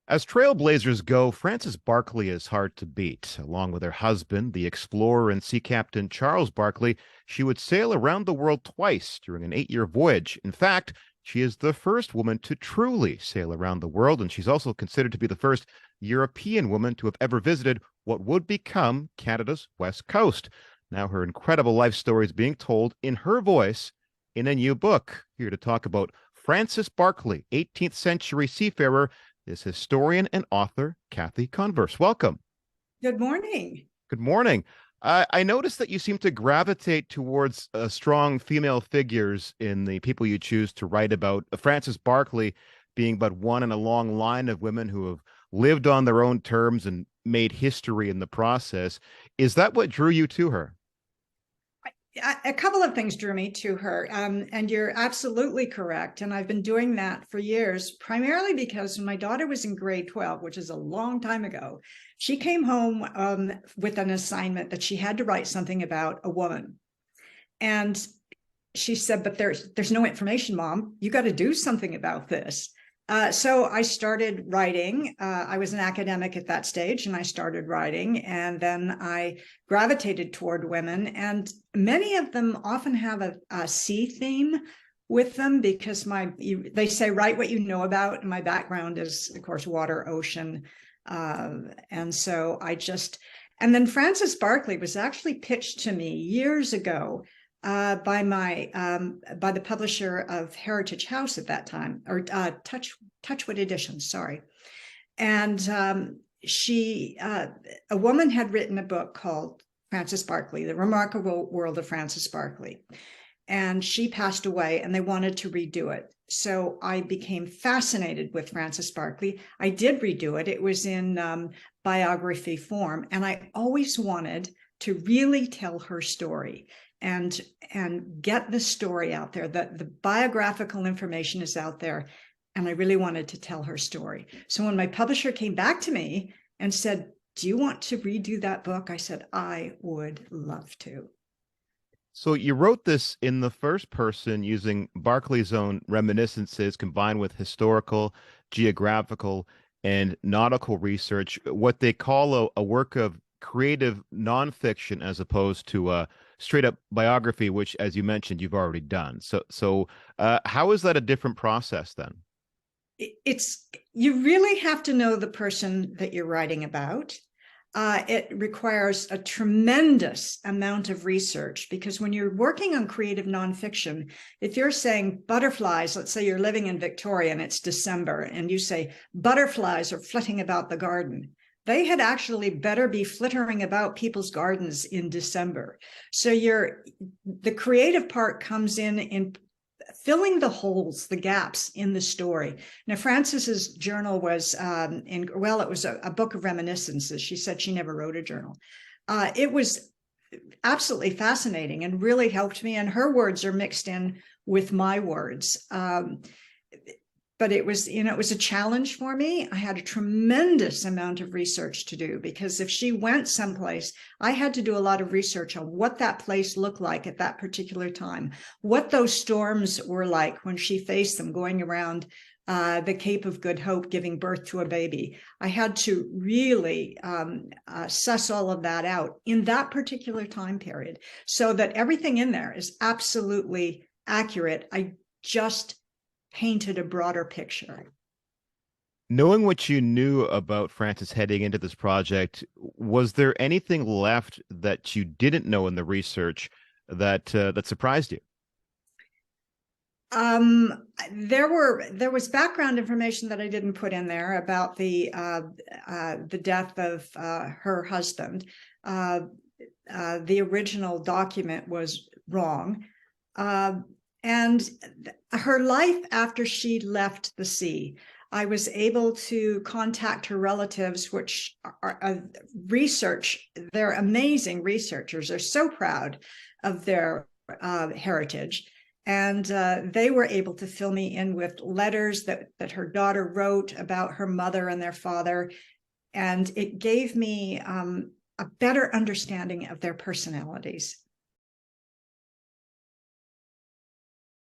As trailblazers go, Frances Barkley is hard to beat. Along with her husband, the explorer and sea captain Charles Barkley, she would sail around the world twice during an 8-year voyage. In fact, she is the first woman to truly sail around the world, and she's also considered to be the first European woman to have ever visited what would become Canada's west coast. Now, her incredible life story is being told in her voice in a new book. Here to talk about Frances Barkley, 18th century seafarer, is historian and author Cathy Converse. Welcome. Good morning. Good morning. I noticed that you seem to gravitate towards strong female figures in the people you choose to write about. Frances Barkley being but one in a long line of women who have lived on their own terms and made history in the process. Is that what drew you to her? A couple of things drew me to her, and you're absolutely correct. And I've been doing that for years, primarily because when my daughter was in grade 12, which is a long time ago, she came home with an assignment that she had to write something about a woman. And she said, but there's no information, Mom. You got to do something about this. So I started writing. I was an academic at that stage, and I started writing. And then I gravitated toward women. And many of them often have a sea theme with them because they say, write what you know about. And my background is, of course, water, ocean. And so and then Frances Barkley was actually pitched to me years ago by the publisher of Heritage House at that time, or Touchwood Editions, sorry. And a woman had written a book called Frances Barkley, The Remarkable World of Frances Barkley. And she passed away, and they wanted to redo it. So I became fascinated with Frances Barkley. I did redo it. It was in biography form, and I always wanted to really tell her story and get the story out there. That the biographical information is out there, and I really wanted to tell her story. So when my publisher came back to me and said, do you want to redo that book? I said, I would love to. So you wrote this in the first person using Barkley's own reminiscences combined with historical, geographical, and nautical research, what they call a work of creative nonfiction as opposed to a straight up biography, which, as you mentioned, you've already done. So how is that a different process then? You really have to know the person that you're writing about. It requires a tremendous amount of research, because when you're working on creative nonfiction, if you're saying butterflies, let's say you're living in Victoria and it's December, and you say butterflies are flitting about the garden, they had actually better be flittering about people's gardens in December. So the creative part comes in filling the holes, the gaps in the story. Now, Frances's journal was it was a book of reminiscences. She said she never wrote a journal. It was absolutely fascinating and really helped me. And her words are mixed in with my words. But it was a challenge for me. I had a tremendous amount of research to do, because if she went someplace, I had to do a lot of research on what that place looked like at that particular time, what those storms were like when she faced them going around the Cape of Good Hope, giving birth to a baby. I had to really suss all of that out in that particular time period, so that everything in there is absolutely accurate. I just painted a broader picture. Knowing what you knew about Frances heading into this project, was there anything left that you didn't know in the research that surprised you? There was background information that I didn't put in there about the death of her husband. The original document was wrong. And her life after she left the sea, I was able to contact her relatives, which are research. They're amazing researchers. They're so proud of their heritage. And they were able to fill me in with letters that her daughter wrote about her mother and their father. And it gave me a better understanding of their personalities.